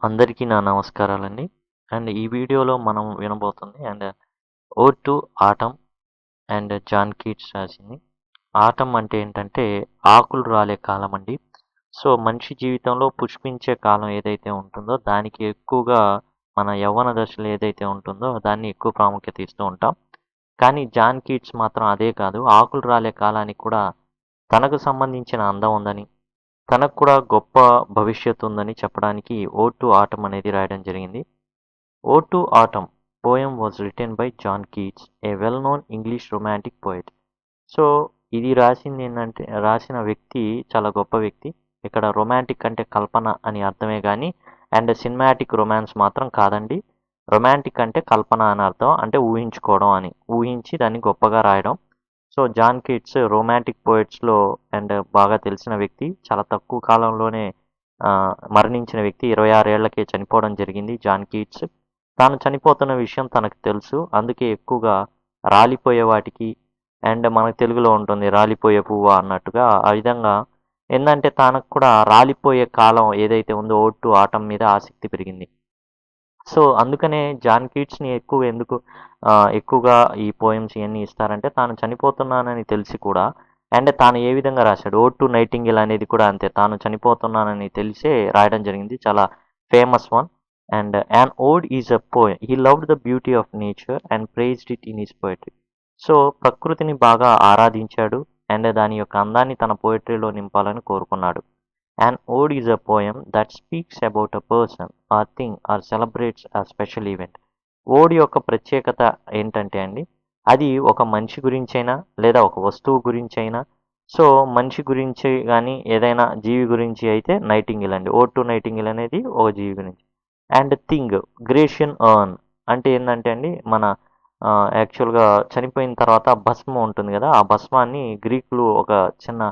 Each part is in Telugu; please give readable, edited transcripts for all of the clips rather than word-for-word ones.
అందరికీ నా నమస్కారాలండి. ఈ వీడియోలో మనం వినబోతుంది ఓడ్ టు ఆటమ్ జాన్ కీట్స్ రాసింది. ఆటమ్ అంటే ఏంటంటే ఆకులు రాలే కాలం అండి. సో, మనిషి జీవితంలో పుష్పించే కాలం ఏదైతే ఉంటుందో దానికి ఎక్కువగా మన యవ్వన దశలో ఏదైతే ఉంటుందో దాన్ని ఎక్కువ ప్రాముఖ్యత ఇస్తూ ఉంటాం. కానీ జాన్ కీట్స్ మాత్రం అదే కాదు, ఆకులు రాలే కాలానికి కూడా తనకు సంబంధించిన అందం ఉందని, తనకు కూడా గొప్ప భవిష్యత్తు ఉందని చెప్పడానికి ఓడ్ టు ఆటమ్ అనేది రాయడం జరిగింది. Ode to autumn poem was written by John Keats, a well known English romantic poet. So, ఇది రాసిన వ్యక్తి చాలా గొప్ప వ్యక్తి. ఇక్కడ రొమాంటిక్ అంటే కల్పన అని అర్థమే కానీ సినిమాటిక్ రొమాన్స్ మాత్రం కాదండి. రొమాంటిక్ అంటే కల్పన అని అర్థం, అంటే ఊహించుకోవడం అని, ఊహించి దాన్ని గొప్పగా రాయడం. సో, జాన్ కీట్స్ రొమాంటిక్ పోయెట్స్లో బాగా తెలిసిన వ్యక్తి. చాలా తక్కువ కాలంలోనే మరణించిన వ్యక్తి. 26 ఏళ్లకే చనిపోవడం జరిగింది జాన్ కీట్స్. తాను చనిపోతున్న విషయం తనకు తెలుసు. అందుకే ఎక్కువగా రాలిపోయే వాటికి మనకు తెలుగులో ఉంటుంది రాలిపోయే పువ్వు అన్నట్టుగా, ఆ విధంగా ఏందంటే తనకు కూడా రాలిపోయే కాలం ఏదైతే ఉందో ఓడ్ టు ఆటమ్ మీద ఆసక్తి పెరిగింది. సో, అందుకనే జాన్ కీట్స్‌ని ఎక్కువగా ఈ పోయెమ్స్ ఇయన్నీ ఇస్తారంటే తాను చనిపోతున్నానని తెలిసి కూడా తాను ఏ విధంగా రాశాడు. 'ఓడ్ టు నైటింగేల్' అనేది కూడా అంతే. తాను చనిపోతున్నానని తెలిసే రాయడం జరిగింది. చాలా famous one. An ode is a poem. He loved the beauty of nature and praised it in his poetry. So, ప్రకృతిని బాగా ఆరాధించాడు దాని యొక్క అందాన్ని తన పోయెట్రీలో నింపాలని కోరుకున్నాడు. An ode is a poem that speaks about a person or thing or celebrates a special event. ఓడ్ యొక్క ప్రత్యేకత ఏంటంటే అండి, అది ఒక మనిషి గురించైనా లేదా ఒక వస్తువు గురించైనా, సో మనిషి గురించి కానీ ఏదైనా జీవి గురించి అయితే నైటింగేల్ అండి. ఓడ్ టు నైటింగేల్ అనేది ఒక జీవి గురించి. థింగ్ గ్రేషియన్ అర్న్ అంటే ఏంటంటే అండి, మన యాక్చువల్గా చనిపోయిన తర్వాత భస్మం ఉంటుంది కదా, ఆ భస్మాన్ని గ్రీకులు ఒక చిన్న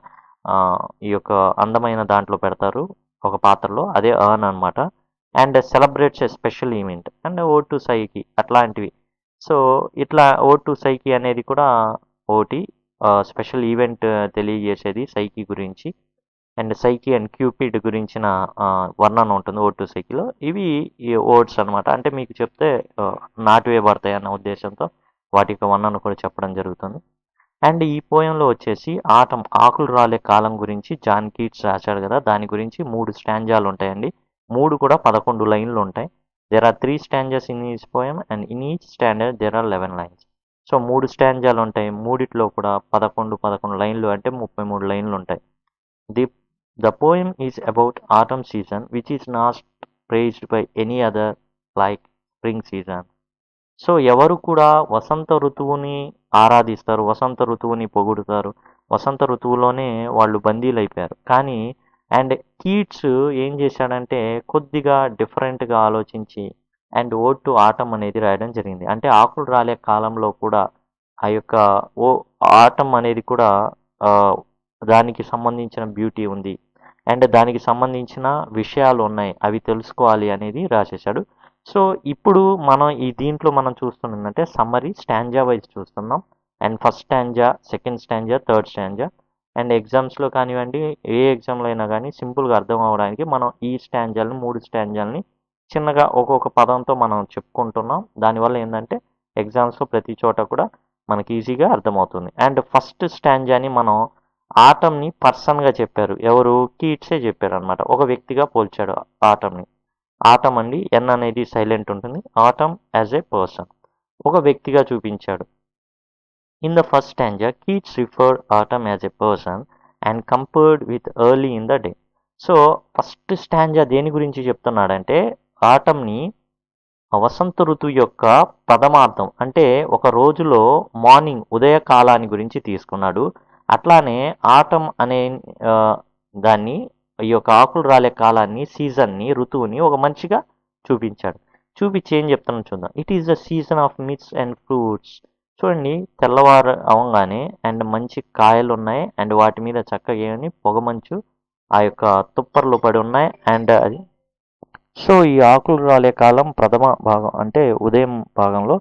ఈ యొక్క అందమైన దాంట్లో పెడతారు, ఒక పాత్రలో. అదే అర్న్ అనమాట. Celebrates a special event ode to Psyche అట్లాంటివి. సో, ఇట్లా ఓడ్ టు సైకి అనేది కూడా ఒకటి స్పెషల్ ఈవెంట్ తెలియజేసేది సైకి గురించి. సైకి అండ్ క్యూపిడ్ గురించిన వర్ణన ఉంటుంది ఓడ్ టు సైకిలో. ఇవి ఈ ఓడ్స్ అనమాట. అంటే మీకు చెప్తే నాటివేయబడతాయి అన్న ఉద్దేశంతో వాటి యొక్క వర్ణన కూడా చెప్పడం జరుగుతుంది. ఈ పోయంలో వచ్చేసి ఆకులు రాలే కాలం గురించి జాన్ కీట్స్ రాశాడు కదా, దాని గురించి 3 స్టాంజాలు ఉంటాయండి. 3 కూడా 11 లైన్లు ఉంటాయి. There are 3 stanzas in each poem and in each stanza there are 11 lines. So 3 స్టాంజాలు ఉంటాయి. మూడిట్లో కూడా 11 లైన్లు అంటే 33 లైన్లు ఉంటాయి. The poem is about autumn season which is not praised by any other like spring season. So, ఎవరు కూడా వసంత ఋతువుని ఆరాధిస్తారు, వసంత ఋతువుని పొగుడుతారు. వసంత ఋతువులోనే వాళ్ళు బందీలైపోయారు. కానీ కీట్స్ ఏం చేశాడంటే కొద్దిగా డిఫరెంట్గా ఆలోచించి ఓడ్ టు ఆటమ్ అనేది రాయడం జరిగింది. అంటే ఆకులు రాలే కాలంలో కూడా ఆ యొక్క ఆటమ్ అనేది కూడా దానికి సంబంధించిన బ్యూటీ ఉంది దానికి సంబంధించిన విషయాలు ఉన్నాయి, అవి తెలుసుకోవాలి అనేది రాసేశాడు. సో, ఇప్పుడు మనం దీంట్లో మనం చూస్తున్నదంటే సమ్మరీ స్టాంజా వైజ్ చూస్తున్నాం. First stanza, second stanza, third stanza. ఎగ్జామ్స్లో కానివ్వండి, ఏ ఎగ్జామ్లో అయినా కానీ సింపుల్గా అర్థం అవ్వడానికి మనం ఈ స్టాంజాలని 3 స్టాంజాలని చిన్నగా ఒక్కొక్క పదంతో మనం చెప్పుకుంటున్నాం. దానివల్ల ఏంటంటే ఎగ్జామ్స్లో ప్రతి చోట కూడా మనకి ఈజీగా అర్థమవుతుంది. ఫస్ట్ స్టాంజాని మనం ఆటమ్ని పర్సన్గా చెప్పారు. ఎవరు? కీట్సే చెప్పారు అనమాట. ఒక వ్యక్తిగా పోల్చాడు ఆటమ్ని. ఆటమ్ అండి, ఎన్ అనేది సైలెంట్ ఉంటుంది. ఆటమ్ యాజ్ ఏ పర్సన్, ఒక వ్యక్తిగా చూపించాడు. In the first stanza Keats referred atom as a person and compared with early in the day. So, first stanza దేని గురించి చెప్తున్నాడంటే ఆటమ్ని వసంత ఋతువు యొక్క ప్రథమార్థం, అంటే ఒక రోజులో మార్నింగ్ ఉదయకాలాన్ని గురించి తీసుకున్నాడు. అట్లానే ఆటమ్ అనే దాన్ని, ఈ యొక్క ఆకులు రాలే కాలాన్ని, సీజన్ని, ఋతువుని ఒక మంచిగా చూపించాడు. చూపించి ఏం చెప్తాను చూద్దాం. It is the season of మిట్స్ అండ్ ఫ్రూట్స్. చూడండి, తెల్లవారు అవ్వగానే మంచి కాయలు ఉన్నాయి వాటి మీద చక్కగా ఏమని పొగమంచు ఆ యొక్క తుప్పర్లు పడి ఉన్నాయి. అది సో ఈ ఆకులు రాలే కాలం ప్రథమ భాగం అంటే ఉదయం భాగంలో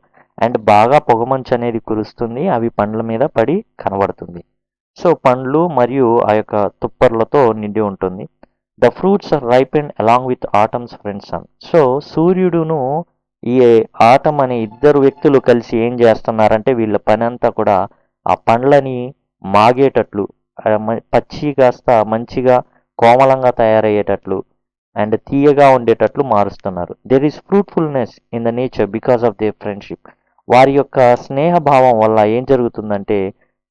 బాగా పొగమంచు అనేది కురుస్తుంది, అవి పండ్ల మీద పడి కనబడుతుంది. సో పండ్లు మరియు ఆ యొక్క తుప్పర్లతో నిండి ఉంటుంది. The fruits are ripened along with autumn's friend sun. So సూర్యుడును ఈ ఆటం అనే ఇద్దరు వ్యక్తులు కలిసి ఏం చేస్తున్నారంటే వీళ్ళ పని అంతా కూడా ఆ పండ్లని మాగేటట్లు, పచ్చి కాస్త మంచిగా కోమలంగా తయారయ్యేటట్లు అండ్ తీయగా ఉండేటట్లు మారుస్తున్నారు. There is fruitfulness in the nature because of their friendship. వారి యొక్క స్నేహభావం వల్ల ఏం జరుగుతుందంటే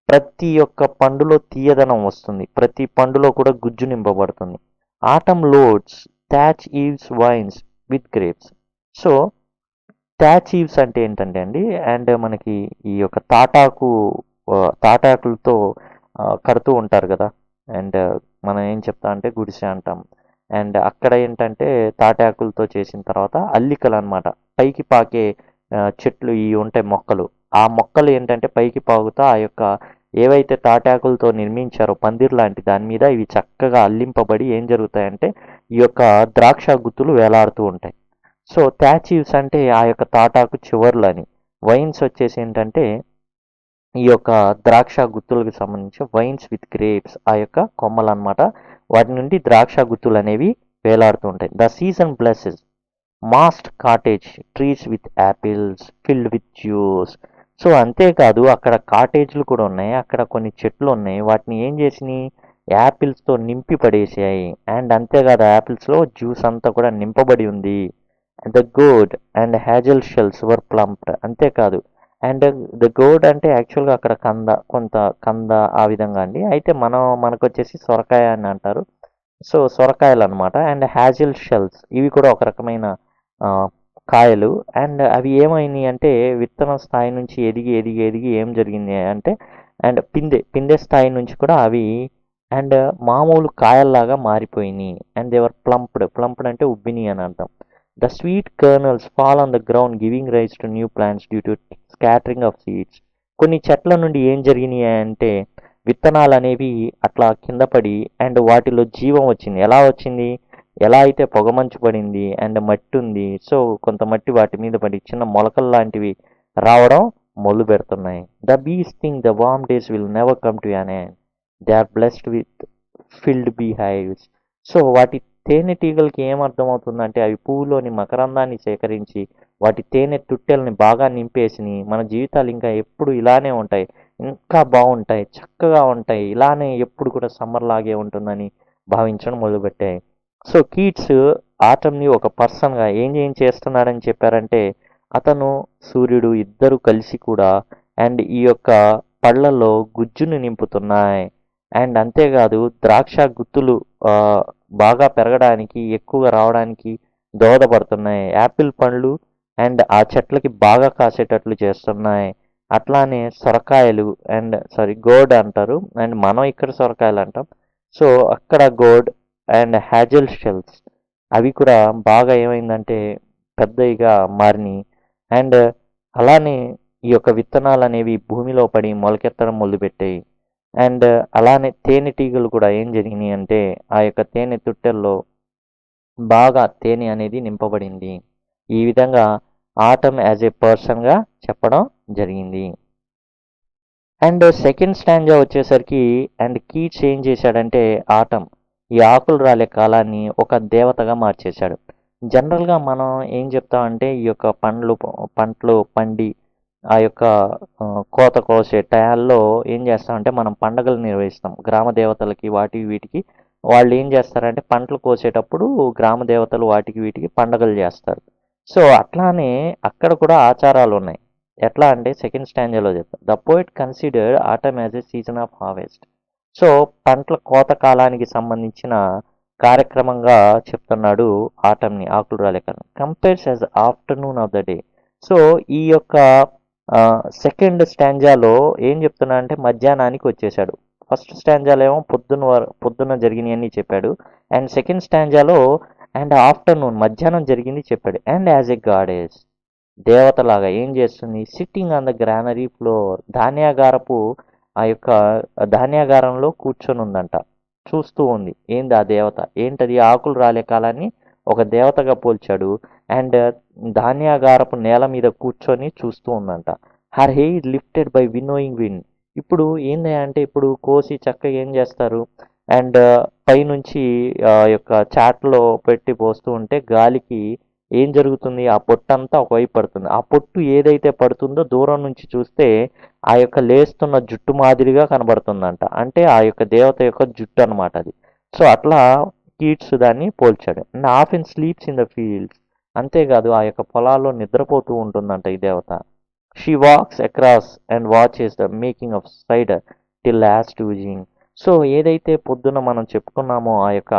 ప్రతి ఒక్క పండులో తీయదనం వస్తుంది, ప్రతి పండులో కూడా గుజ్జు నింపబడుతుంది. Autumn loads thatch eaves vines with grapes. So thatch eaves అంటే ఏంటంటే అండి, అండ్ మనకి ఈ యొక్క తాటాకులతో కడుతూ ఉంటారు కదా, అండ్ మనం ఏం చెప్తా అంటే గుడిసె అంటాం. అండ్ అక్కడ ఏంటంటే తాటాకులతో చేసిన తర్వాత అల్లికలు అనమాట, పైకి పాకే చెట్లు ఇవి ఉంటాయి మొక్కలు. ఆ మొక్కలు ఏంటంటే పైకి పాకుతా ఆ యొక్క ఏవైతే తాటాకులతో నిర్మించారో పందిర్ లాంటి దాని మీద ఇవి చక్కగా అల్లింపబడి ఏం జరుగుతాయంటే ఈ యొక్క ద్రాక్ష గుత్తులు వేలాడుతూ ఉంటాయి. సో థ్యాచీవ్స్ అంటే ఆ యొక్క తాటాకు చివర్లు అని. వైన్స్ వచ్చేసి ఏంటంటే ఈ యొక్క ద్రాక్ష గుత్తులకు సంబంధించి వైన్స్ విత్ గ్రేప్స్, ఆ యొక్క కొమ్మలు అనమాట, వాటి నుండి ద్రాక్ష గుత్తులు అనేవి వేలాడుతూ ఉంటాయి. The season blesses mast cottage trees with apples filled with juice. So అంతేకాదు అక్కడ కాటేజ్లు కూడా ఉన్నాయి, అక్కడ కొన్ని చెట్లు ఉన్నాయి, వాటిని ఏం చేసినాయి యాపిల్స్తో నింపి పడేసాయి. అండ్ అంతేకాదు యాపిల్స్లో జ్యూస్ అంతా కూడా నింపబడి ఉంది. The gourd and hazel shells were plumped. అంతేకాదు అండ్ ద గోడ్ అంటే యాక్చువల్గా అక్కడ కంద ఆ విధంగా అండి, అయితే మనకు వచ్చేసి సొరకాయ అని అంటారు. సో సొరకాయలు అనమాట. అండ్ హ్యాజిల్ షెల్స్ ఇవి కూడా ఒక రకమైన కాయలు. అండ్ అవి ఏమైనాయి అంటే విత్తన స్థాయి నుంచి ఎదిగి ఎదిగి ఎదిగి ఏం జరిగింది అంటే అండ్ పిందె స్థాయి నుంచి కూడా అవి అండ్ మామూలు కాయల్లాగా మారిపోయినాయి. అండ్ దేవర్ ప్లంప్డ్ అంటే ఉబ్బిని అని అర్థం. The sweet kernels fall on the ground giving rise to new plants due to scattering of seeds. కొన్ని చెట్ల నుండి ఏం జరిగినాయి అంటే విత్తనాలు అనేవి అట్లా కింద పడి అండ్ వాటిలో జీవం వచ్చింది. ఎలా వచ్చింది, ఎలా అయితే పొగమంచు పడింది అండ్ మట్టి ఉంది, సో కొంత మట్టి వాటి మీద పడి చిన్న మొలకలు లాంటివి రావడం మొదలు పెడుతున్నాయి. The bees think the warm days will never come to an end, they are blessed with filled beehives. So వాటి తేనెటీగలకి ఏమర్థమవుతుందంటే అవి పువ్వులోని మకరందాన్ని సేకరించి వాటి తేనె తుట్టెల్ని బాగా నింపేసి మన జీవితాలు ఇంకా ఎప్పుడు ఇలానే ఉంటాయి, ఇంకా బాగుంటాయి, చక్కగా ఉంటాయి, ఇలానే ఎప్పుడు కూడా సమ్మర్ లాగే ఉంటుందని భావించడం మొదలుపెట్టాయి. సో కీట్స్ ఆటంని ఒక పర్సన్గా ఏం చేస్తున్నాడని చెప్పారంటే అతను సూర్యుడు ఇద్దరు కలిసి కూడా అండ్ ఈ యొక్క పళ్ళల్లో గుజ్జును నింపుతున్నాయి. అండ్ అంతేకాదు ద్రాక్ష గుత్తులు బాగా పెరగడానికి ఎక్కువగా రావడానికి దోహదపడుతున్నాయి. యాపిల్ పండ్లు అండ్ ఆ చెట్లకి బాగా కాసేటట్లు చేస్తున్నాయి. అట్లానే సొరకాయలు అండ్ గోడ్ అంటారు, అండ్ మనం ఇక్కడ సొరకాయలు అంటాం. సో అక్కడ గోడ్ అండ్ హ్యాజల్ షెల్స్ అవి కూడా బాగా ఏమైందంటే పెద్దగా మారినాయి. అండ్ అలానే ఈ యొక్క విత్తనాలు అనేవి భూమిలో పడి మొలకెత్తడం మొదలుపెట్టాయి. అండ్ అలానే తేనెటీగలు కూడా ఏం జరిగినాయి అంటే ఆ యొక్క తేనె తుట్టెల్లో బాగా తేనె అనేది నింపబడింది. ఈ విధంగా ఆటమ్ యాజ్ ఏ పర్సన్గా చెప్పడం జరిగింది. అండ్ సెకండ్ స్టాంజా వచ్చేసరికి అండ్ కీట్స్ ఏం చేశాడంటే ఆటమ్ ఈ ఆకులు రాలే కాలాన్ని ఒక దేవతగా మార్చేశాడు. జనరల్గా మనం ఏం చెప్తామంటే ఈ యొక్క పంటలు పండి ఆ యొక్క కోత కోసే టయాల్లో ఏం చేస్తామంటే మనం పండగలు నిర్వహిస్తాం గ్రామ దేవతలకి వాటికి వీటికి. వాళ్ళు ఏం చేస్తారంటే పంటలు కోసేటప్పుడు గ్రామ దేవతలు వాటికి వీటికి పండగలు చేస్తారు. సో అట్లానే అక్కడ కూడా ఆచారాలు ఉన్నాయి. ఎట్లా అంటే సెకండ్ స్టాంజాలో చెప్తారు, the poet considered autumn as a season of harvest. So పంటల కోత కాలానికి సంబంధించిన కార్యక్రమంగా చెప్తున్నాడు ఆటమ్ని, ఆకులు రాలే కాలం. Compares as afternoon of the day. So ఈ యొక్క సెకండ్ స్టాంజాలో ఏం చెప్తున్నా అంటే మధ్యాహ్నానికి వచ్చేసాడు. ఫస్ట్ స్టాంజాలో ఏమో పొద్దున్న జరిగినాయని చెప్పాడు, అండ్ సెకండ్ స్టాంజాలో అండ్ ఆఫ్టర్నూన్ మధ్యాహ్నం జరిగింది చెప్పాడు. అండ్ యాజ్ ఎ గాడెస్ దేవతలాగా ఏం చేస్తుంది, sitting on the granary floor ధాన్యాగారపు ఆ యొక్క ధాన్యాగారంలో కూర్చొని ఉందంట, చూస్తూ ఉంది. ఏంది ఆ దేవత, ఏంటది ఆకులు రాలే కాలాన్ని ఒక దేవతగా పోల్చాడు. అండ్ ధాన్యాగారపు నేల మీద కూర్చొని చూస్తూ ఉందంట. Her hair lifted by winnowing win. ఇప్పుడు ఏంది అంటే ఇప్పుడు కోసి చక్కగా ఏం చేస్తారు అండ్ పైనుంచి యొక్క చాటలో పెట్టి పోస్తూ ఉంటే గాలికి ఏం జరుగుతుంది, ఆ పొట్టంతా ఒకవైపు పడుతుంది. ఆ పొట్టు ఏదైతే పడుతుందో దూరం నుంచి చూస్తే ఆ యొక్క లేస్తున్న జుట్టు మాదిరిగా కనబడుతుందంట. అంటే ఆ యొక్క దేవత యొక్క జుట్టు అనమాట అది. సో అట్లా కీట్స్ దాన్ని పోల్చాడు. And often sleeps in the fields, అంతేకాదు ఆ యొక్క పొలాల్లో నిద్రపోతూ ఉంటుందంట ఈ దేవత. She walks across and watches the making of cider till last oozing. So ఏదైతే పొద్దున మనం చెప్పుకున్నామో ఆ యొక్క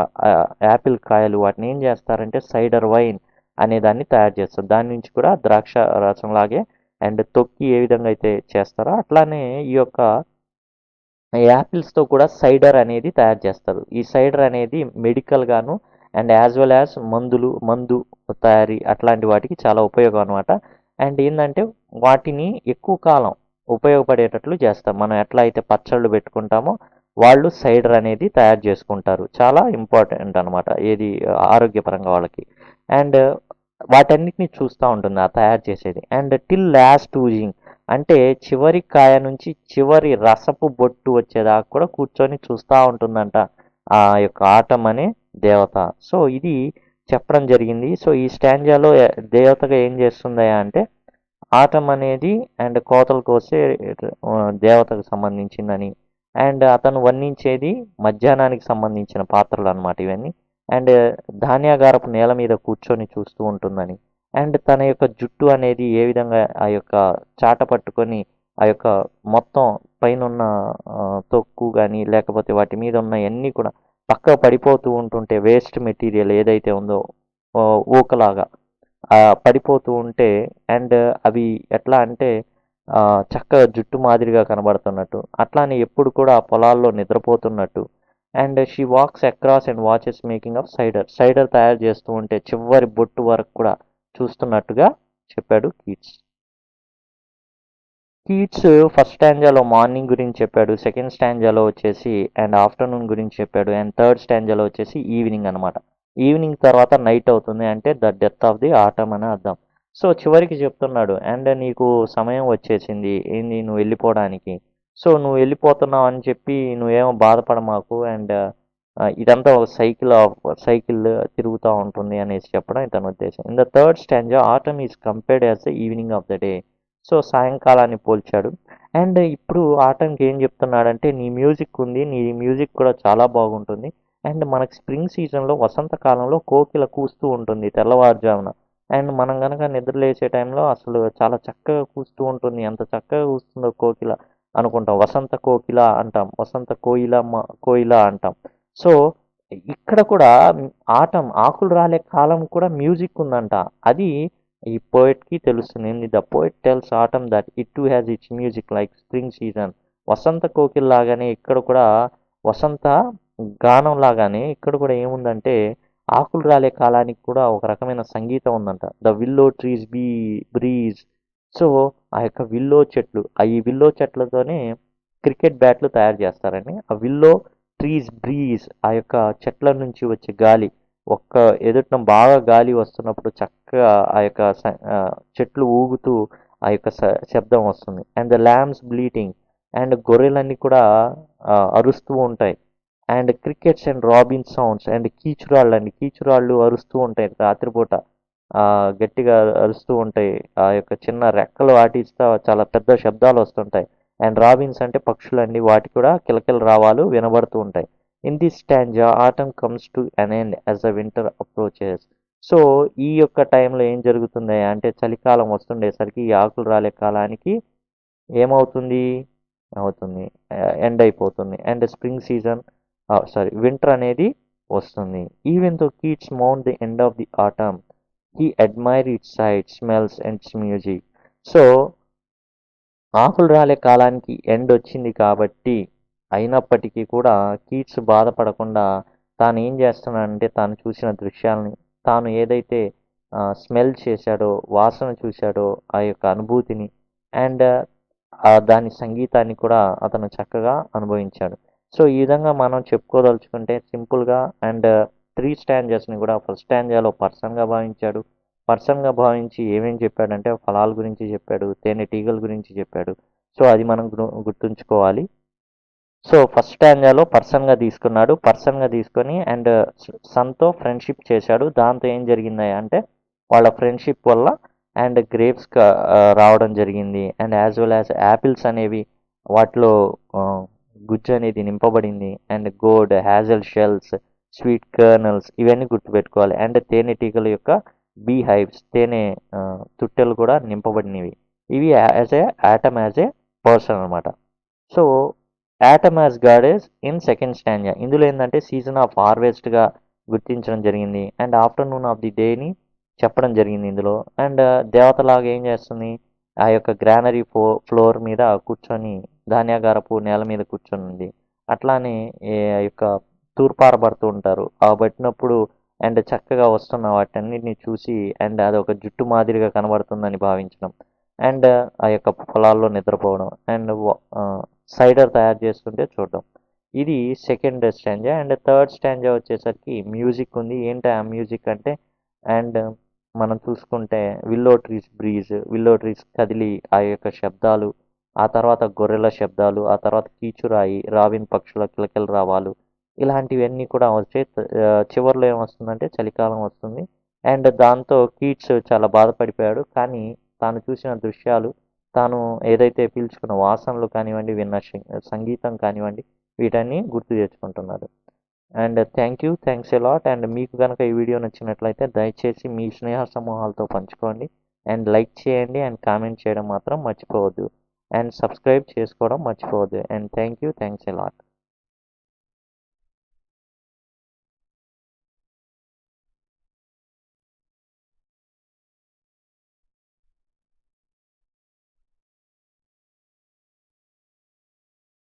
యాపిల్ కాయలు, వాటిని ఏం చేస్తారంటే సైడర్ వైన్ అనే దాన్ని తయారు చేస్తారు. దాని నుంచి కూడా ద్రాక్ష రసం లాగే అండ్ తొక్కి ఏ విధంగా అయితే చేస్తారో అట్లానే ఈ యొక్క యాపిల్స్తో కూడా సైడర్ అనేది తయారు చేస్తారు. ఈ సైడర్ అనేది మెడికల్ గాను అండ్ యాజ్ వెల్ యాజ్ మందు తయారీ అట్లాంటి వాటికి చాలా ఉపయోగం అనమాట. అండ్ ఏంటంటే వాటిని ఎక్కువ కాలం ఉపయోగపడేటట్లు చేస్తాం. మనం ఎట్లా అయితే పచ్చళ్ళు పెట్టుకుంటామో వాళ్ళు సైడర్ అనేది తయారు చేసుకుంటారు. చాలా ఇంపార్టెంట్ అనమాట ఏది ఆరోగ్యపరంగా వాళ్ళకి. అండ్ వాటన్నిటిని చూస్తూ ఉంటుంది ఆ తయారు చేసేది. అండ్ టిల్ లాస్ట్ యూజింగ్, అంటే చివరి కాయ నుంచి చివరి రసపు బొట్టు వచ్చేదాకా కూడా కూర్చొని చూస్తూ ఉంటుందంట ఆ యొక్క ఆటం అనే దేవత. సో ఇది చెప్పడం జరిగింది. సో ఈ స్టాంజాలో దేవతగా ఏం చేస్తుంది అంటే ఆటం అనేది అండ్ కోతలు కోసే దేవతకు సంబంధించిందని, అండ్ అతను వర్ణించేది మధ్యాహ్నానికి సంబంధించిన పాత్రలు అనమాట ఇవన్నీ. అండ్ ధాన్యాగారపు నేల మీద కూర్చొని చూస్తూ ఉంటుందని, అండ్ తన యొక్క జుట్టు అనేది ఏ విధంగా ఆ యొక్క చాట పట్టుకొని ఆ యొక్క మొత్తం పైన ఉన్న తొక్కు కానీ లేకపోతే వాటి మీద ఉన్న అన్నీ కూడా పక్క పడిపోతూ ఉంటుంటే వేస్ట్ మెటీరియల్ ఏదైతే ఉందో ఊకలాగా పడిపోతూ ఉంటే అండ్ అవి ఎట్లా అంటే చక్కగా జుట్టు మాదిరిగా కనబడుతున్నట్టు, అట్లానే ఎప్పుడు కూడా ఆ పొలాల్లో నిద్రపోతున్నట్టు. And she walks across and watches making of cider తయారు చేస్తూ ఉంటే చివరి బొట్టు వరకు కూడా చూస్తున్నట్టుగా చెప్పాడు కీట్స్. కీట్స్ ఫస్ట్ స్టాంజాలో మార్నింగ్ గురించి చెప్పాడు, సెకండ్ స్టాంజాలో వచ్చేసి అండ్ ఆఫ్టర్నూన్ గురించి చెప్పాడు, అండ్ థర్డ్ స్టాంజాలో వచ్చేసి ఈవినింగ్ అనమాట. ఈవినింగ్ తర్వాత నైట్ అవుతుంది అంటే the death of the atom అని అర్థం. సో చివరికి చెప్తున్నాడు అండ్ నీకు సమయం వచ్చేసింది ఏంది నువ్వు వెళ్ళిపోవడానికి. సో నువ్వు వెళ్ళిపోతున్నావు అని చెప్పి నువ్వేమో బాధపడ మాకు, అండ్ ఇదంతా ఒక సైకిల్ తిరుగుతూ ఉంటుంది అనేసి చెప్పడం ఇతని ఉద్దేశం. In the third stanza autumn is compared as the evening of the day. So సాయంకాలాన్ని పోల్చాడు. అండ్ ఇప్పుడు ఆటంకి ఏం చెప్తున్నాడంటే నీ మ్యూజిక్ ఉంది, నీ మ్యూజిక్ కూడా చాలా బాగుంటుంది. అండ్ మనకి స్ప్రింగ్ సీజన్లో వసంతకాలంలో కోకిల కూస్తూ ఉంటుంది తెల్లవారుజామున. అండ్ మనం కనుక నిద్రలేసే టైంలో అసలు చాలా చక్కగా కూస్తూ ఉంటుంది. ఎంత చక్కగా కూస్తుందో కోకిల అనుకుంటాం. వసంత కోకిల అంటాం, వసంత కోయిల అంటాం. సో ఇక్కడ కూడా ఆకులు రాలే కాలం కూడా మ్యూజిక్ ఉందంట. అది ఈ పోయిట్కి తెలుస్తుంది. The poet tells autumn that it too has its music like spring season. వసంత కోకిల్ లాగానే ఇక్కడ కూడా వసంత గానం లాగానే ఇక్కడ కూడా ఏముందంటే ఆకులు రాలే కాలానికి కూడా ఒక రకమైన సంగీతం ఉందంట. The willow trees breeze. So ఆ యొక్క విల్లో చెట్లు, ఈ విల్లో చెట్లతోనే క్రికెట్ బ్యాట్లు తయారు చేస్తారండి. ఆ విల్లో ట్రీస్ బ్రీజ్, ఆ యొక్క చెట్ల నుంచి వచ్చే గాలి, ఒక్క ఎదుట బాగా గాలి వస్తున్నప్పుడు చక్కగా ఆ యొక్క చెట్లు ఊగుతూ ఆ యొక్క శబ్దం వస్తుంది. And the lambs bleating, and గొర్రెలన్నీ కూడా అరుస్తూ ఉంటాయి. And crickets and robin sounds, and కీచురాళ్ళు అరుస్తూ ఉంటాయి రాత్రిపూట, గట్టిగా అరుస్తూ ఉంటాయి. ఆ యొక్క చిన్న రెక్కలు వాటిస్తా చాలా పెద్ద శబ్దాలు వస్తుంటాయి. అండ్ రాబిన్స్ అంటే పక్షులండి, వాటి కూడా కిలకిల రావాలు వినబడుతూ ఉంటాయి. In this stanza atom comes to an end as the winter approaches. So ఈ యొక్క టైంలో ఏం జరుగుతుంది అంటే చలికాలం వస్తుండేసరికి ఈ ఆకులు రాలే కాలానికి ఏమవుతుంది అవుతుంది ఎండ్ అయిపోతుంది. అండ్ స్ప్రింగ్ సీజన్ వింటర్ అనేది వస్తుంది. ఈవెన్ తో కీట్స్ మౌంట్ the end of the autumn he admire its sight smells and its music. So ఆకులు రాలే కాలానికి ఎండ్ వచ్చింది కాబట్టి అయినప్పటికీ కూడా కీట్స్ బాధపడకుండా తాను ఏం చేస్తున్నాడంటే తాను చూసిన దృశ్యాలని, తాను ఏదైతే స్మెల్ చేశాడో, వాసన చూశాడో ఆ యొక్క అనుభూతిని అండ్ దాని సంగీతాన్ని కూడా అతను చక్కగా అనుభవించాడు. సో ఈ విధంగా మనం చెప్పుకోదలుచుకుంటే సింపుల్గా అండ్ 3 స్టాంజర్స్ని కూడా ఫస్ట్ స్టాంజాలో పర్సన్గా భావించాడు. పర్సన్గా భావించి ఏమేం చెప్పాడంటే ఫలాల గురించి చెప్పాడు, తేనెటీగల గురించి చెప్పాడు. సో అది మనం గుర్తుంచుకోవాలి. సో ఫస్ట్ స్టాంజాలో పర్సన్గా తీసుకున్నాడు, పర్సన్గా తీసుకొని అండ్ సన్తో ఫ్రెండ్షిప్ చేశాడు. దాంతో ఏం జరిగింది అంటే వాళ్ళ ఫ్రెండ్షిప్ వల్ల అండ్ గ్రేప్స్ రావడం జరిగింది and as well as apples అనేవి వాటిలో గుజ్జు అనేది నింపబడింది and gold hazel shells sweet kernels ఇవన్నీ గుర్తుపెట్టుకోవాలి. అండ్ తేనెటీగల యొక్క బీ హైవ్స్ తేనె తుట్టెలు కూడా నింపబడినవి. ఇవి as a autumn as a person అనమాట. So autumn as goddess in second stanza ఇందులో ఏంటంటే సీజన్ ఆఫ్ హార్వెస్ట్గా గుర్తించడం జరిగింది అండ్ ఆఫ్టర్నూన్ ఆఫ్ ది డేని చెప్పడం జరిగింది ఇందులో. అండ్ దేవతలాగా ఏం చేస్తుంది, ఆ యొక్క గ్రానరీ ఫ్లోర్ మీద కూర్చొని ధాన్యాగారపు నేల మీద కూర్చొని ఉంది. అట్లానే ఆ యొక్క తూర్పారబడుతూ ఉంటారు. ఆ పట్టినప్పుడు అండ్ చక్కగా వస్తున్న వాటన్నిటిని చూసి అండ్ అది ఒక జుట్టు మాదిరిగా కనబడుతుందని భావించడం అండ్ ఆ యొక్క పొలాల్లో నిద్రపోవడం అండ్ సైడర్ తయారు చేస్తుంటే చూడడం. ఇది second stanza. And third stanza వచ్చేసరికి మ్యూజిక్ ఉంది. ఏంటి ఆ మ్యూజిక్ అంటే అండ్ మనం చూసుకుంటే విల్లో ట్రీస్ కదిలి ఆ యొక్క శబ్దాలు, ఆ తర్వాత గొర్రెల శబ్దాలు, ఆ తర్వాత కీచురాయి రావిన్ పక్షుల కిలకిల రావాలు ఇలాంటివన్నీ కూడా వచ్చే చివరిలో ఏమొస్తుందంటే చలికాలం వస్తుంది. అండ్ దాంతో కీట్స్ చాలా బాధపడిపోయాడు. కానీ తాను చూసిన దృశ్యాలు, తాను ఏదైతే పీల్చుకున్న వాసనలు కానివ్వండి, విన్న సంగీతం కానివ్వండి వీటన్ని గుర్తు తెచ్చుకుంటున్నాడు. And thanks a lot. And మీకు కనుక ఈ వీడియో నచ్చినట్లయితే దయచేసి మీ స్నేహ సమూహాలతో పంచుకోండి అండ్ లైక్ చేయండి అండ్ కామెంట్ చేయడం మాత్రం మర్చిపోవద్దు అండ్ సబ్స్క్రైబ్ చేసుకోవడం మర్చిపోవద్దు. And thanks a lot.